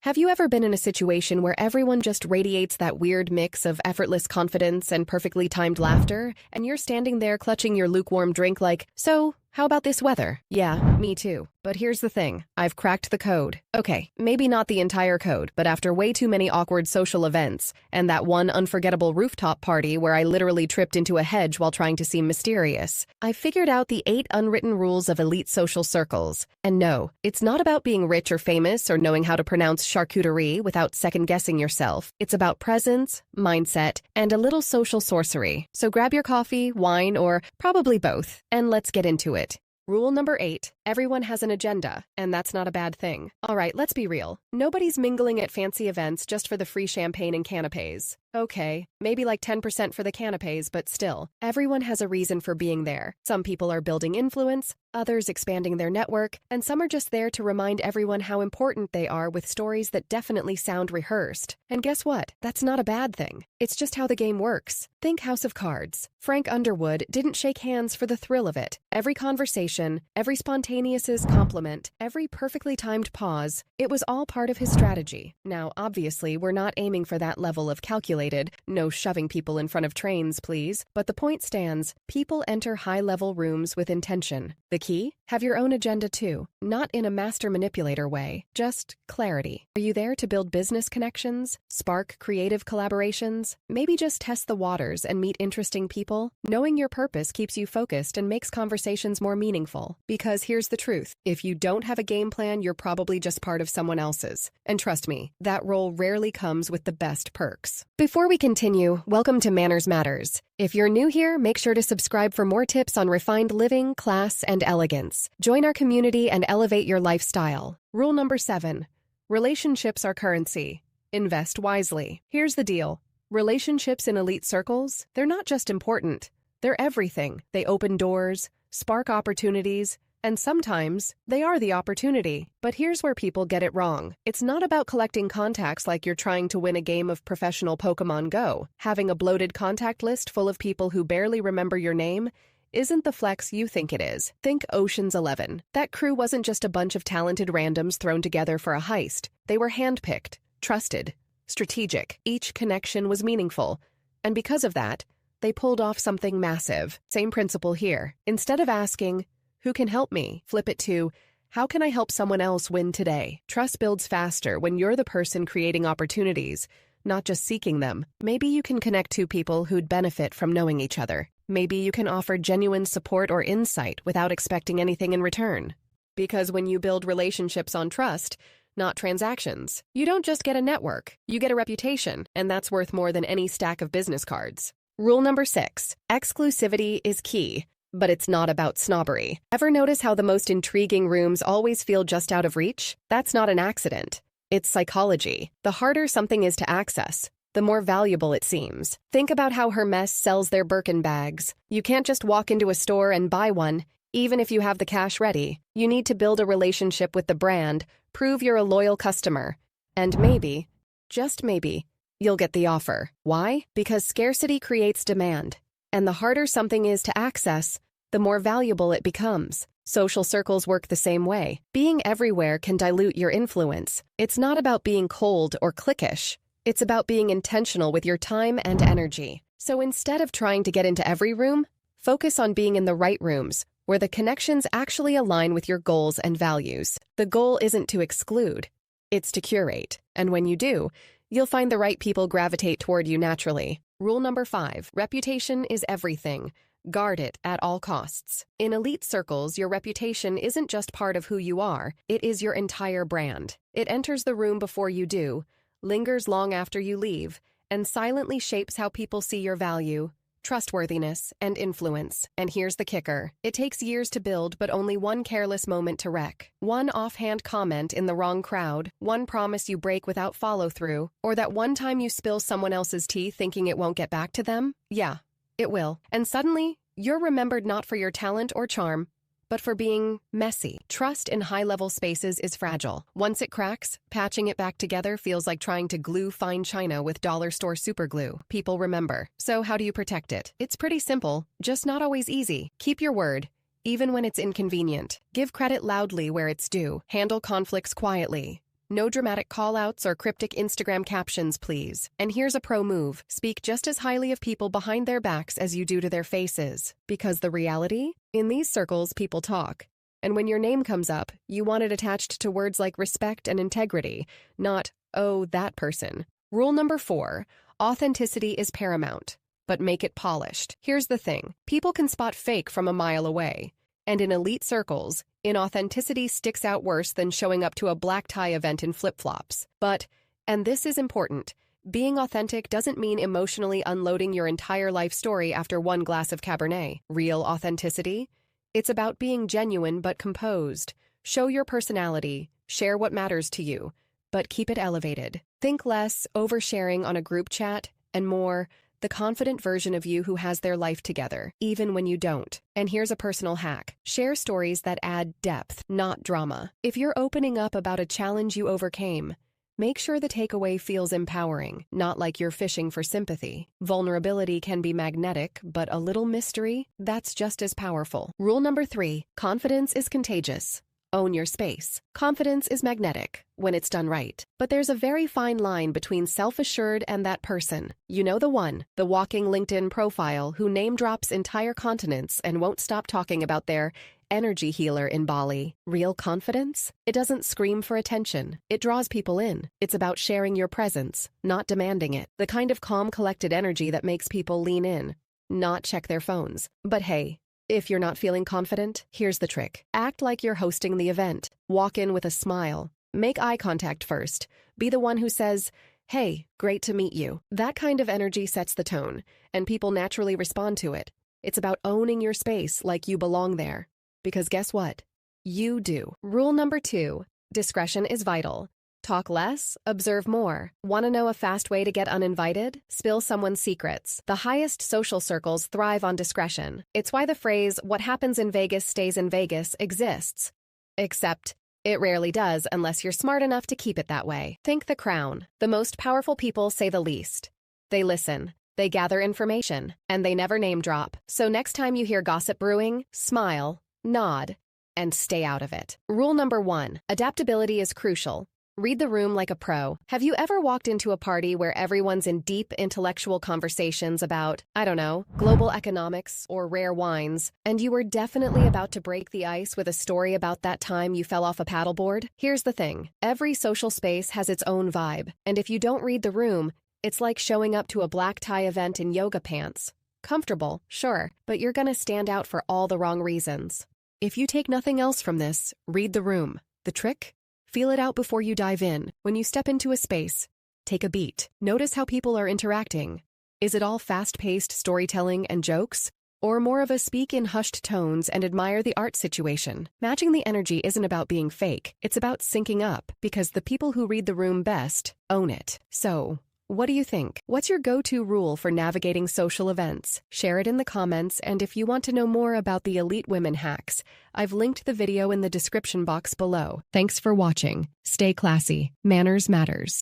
Have you ever been in a situation where everyone just radiates that weird mix of effortless confidence and perfectly timed laughter, and you're standing there clutching your lukewarm drink like, so, how about this weather? Yeah, me too. But here's the thing. I've cracked the code. Okay, maybe not the entire code, but after way too many awkward social events, and that one unforgettable rooftop party where I literally tripped into a hedge while trying to seem mysterious, I figured out the 8 unwritten rules of elite social circles. And no, it's not about being rich or famous or knowing how to pronounce charcuterie without second-guessing yourself. It's about presence, mindset, and a little social sorcery. So grab your coffee, wine, or probably both, and let's get into it. Rule number 8, everyone has an agenda, and that's not a bad thing. All right, let's be real. Nobody's mingling at fancy events just for the free champagne and canapes. Okay, maybe like 10% for the canapes, but still, everyone has a reason for being there. Some people are building influence, others expanding their network, and some are just there to remind everyone how important they are with stories that definitely sound rehearsed. And guess what? That's not a bad thing. It's just how the game works. Think House of Cards. Frank Underwood didn't shake hands for the thrill of it. Every conversation, every spontaneous compliment, every perfectly timed pause, it was all part of his strategy. Now, obviously, we're not aiming for that level of calculated, no shoving people in front of trains, please, but the point stands, people enter high-level rooms with intention. The key? Have your own agenda too, not in a master manipulator way, just clarity. Are you there to build business connections, spark creative collaborations, maybe just test the waters and meet interesting people? Knowing your purpose keeps you focused and makes conversations more meaningful. Because here's the truth, if you don't have a game plan, you're probably just part of someone else's. And trust me, that role rarely comes with the best perks. Before we continue, welcome to Manners Matters. If you're new here, make sure to subscribe for more tips on refined living, class, and elegance. Join our community and elevate your lifestyle. Rule number 7. Relationships are currency. Invest wisely. Here's the deal. Relationships in elite circles, they're not just important. They're everything. They open doors, spark opportunities, and sometimes they are the opportunity. But here's where people get it wrong. It's not about collecting contacts like you're trying to win a game of professional Pokemon Go. Having a bloated contact list full of people who barely remember your name isn't the flex you think it is. Think Ocean's 11. That crew wasn't just a bunch of talented randoms thrown together for a heist. They were handpicked, trusted, strategic. Each connection was meaningful. And because of that, they pulled off something massive. Same principle here. Instead of asking, who can help me? Flip it to, how can I help someone else win today? Trust builds faster when you're the person creating opportunities, not just seeking them. Maybe you can connect two people who'd benefit from knowing each other. Maybe you can offer genuine support or insight without expecting anything in return. Because when you build relationships on trust, not transactions, you don't just get a network, you get a reputation, and that's worth more than any stack of business cards. Rule number 6, exclusivity is key. But it's not about snobbery. Ever notice how the most intriguing rooms always feel just out of reach? That's not an accident. It's psychology. The harder something is to access, the more valuable it seems. Think about how Hermes sells their Birkin bags. You can't just walk into a store and buy one, even if you have the cash ready. You need to build a relationship with the brand, prove you're a loyal customer, and maybe, just maybe, you'll get the offer. Why? Because scarcity creates demand. And the harder something is to access, the more valuable it becomes. Social circles work the same way. Being everywhere can dilute your influence. It's not about being cold or cliquish. It's about being intentional with your time and energy. So instead of trying to get into every room, focus on being in the right rooms, where the connections actually align with your goals and values. The goal isn't to exclude, it's to curate. And when you do, you'll find the right people gravitate toward you naturally. Rule number 5, reputation is everything. Guard it at all costs. In elite circles, your reputation isn't just part of who you are, it is your entire brand. It enters the room before you do, lingers long after you leave, and silently shapes how people see your value, trustworthiness, and influence. And here's the kicker. It takes years to build, but only one careless moment to wreck. One offhand comment in the wrong crowd, one promise you break without follow-through, or that one time you spill someone else's tea thinking it won't get back to them? Yeah, it will. And suddenly, you're remembered not for your talent or charm, but for being messy. Trust in high-level spaces is fragile. Once it cracks, patching it back together feels like trying to glue fine china with dollar store superglue. People remember. So how do you protect it? It's pretty simple, just not always easy. Keep your word, even when it's inconvenient. Give credit loudly where it's due. Handle conflicts quietly. No dramatic callouts or cryptic Instagram captions, please. And here's a pro move. Speak just as highly of people behind their backs as you do to their faces. Because the reality? In these circles, people talk. And when your name comes up, you want it attached to words like respect and integrity, not, oh, that person. Rule number 4, authenticity is paramount, but make it polished. Here's the thing. People can spot fake from a mile away. And in elite circles, inauthenticity sticks out worse than showing up to a black tie event in flip-flops. But, and this is important, being authentic doesn't mean emotionally unloading your entire life story after one glass of Cabernet. Real authenticity? It's about being genuine but composed. Show your personality, share what matters to you, but keep it elevated. Think less, oversharing on a group chat, and more, the confident version of you who has their life together, even when you don't. And here's a personal hack. Share stories that add depth, not drama. If you're opening up about a challenge you overcame, make sure the takeaway feels empowering, not like you're fishing for sympathy. Vulnerability can be magnetic, but a little mystery, that's just as powerful. Rule number 3, confidence is contagious. Own your space. Confidence is magnetic when it's done right. But there's a very fine line between self-assured and that person. You know the one, the walking LinkedIn profile who name drops entire continents and won't stop talking about their energy healer in Bali. Real confidence? It doesn't scream for attention. It draws people in. It's about sharing your presence, not demanding it. The kind of calm, collected energy that makes people lean in, not check their phones. But hey, if you're not feeling confident, here's the trick. Act like you're hosting the event. Walk in with a smile. Make eye contact first. Be the one who says, "Hey, great to meet you." That kind of energy sets the tone, and people naturally respond to it. It's about owning your space like you belong there. Because guess what? You do. Rule number 2, discretion is vital. Talk less, observe more. Want to know a fast way to get uninvited? Spill someone's secrets. The highest social circles thrive on discretion. It's why the phrase, "what happens in Vegas stays in Vegas," exists. Except, it rarely does unless you're smart enough to keep it that way. Think the crown. The most powerful people say the least. They listen. They gather information. And they never name drop. So next time you hear gossip brewing, smile, nod, and stay out of it. Rule number 1, adaptability is crucial. Read the room like a pro. Have you ever walked into a party where everyone's in deep intellectual conversations about, I don't know, global economics or rare wines, and you were definitely about to break the ice with a story about that time you fell off a paddleboard? Here's the thing. Every social space has its own vibe, and if you don't read the room, it's like showing up to a black tie event in yoga pants. Comfortable, sure, but you're gonna stand out for all the wrong reasons. If you take nothing else from this, read the room. The trick? Feel it out before you dive in. When you step into a space, take a beat. Notice how people are interacting. Is it all fast-paced storytelling and jokes? Or more of a speak in hushed tones and admire the art situation? Matching the energy isn't about being fake. It's about syncing up, because the people who read the room best own it. So, what do you think? What's your go-to rule for navigating social events? Share it in the comments, and if you want to know more about the Elite Women hacks, I've linked the video in the description box below. Thanks for watching. Stay classy. Manners matters.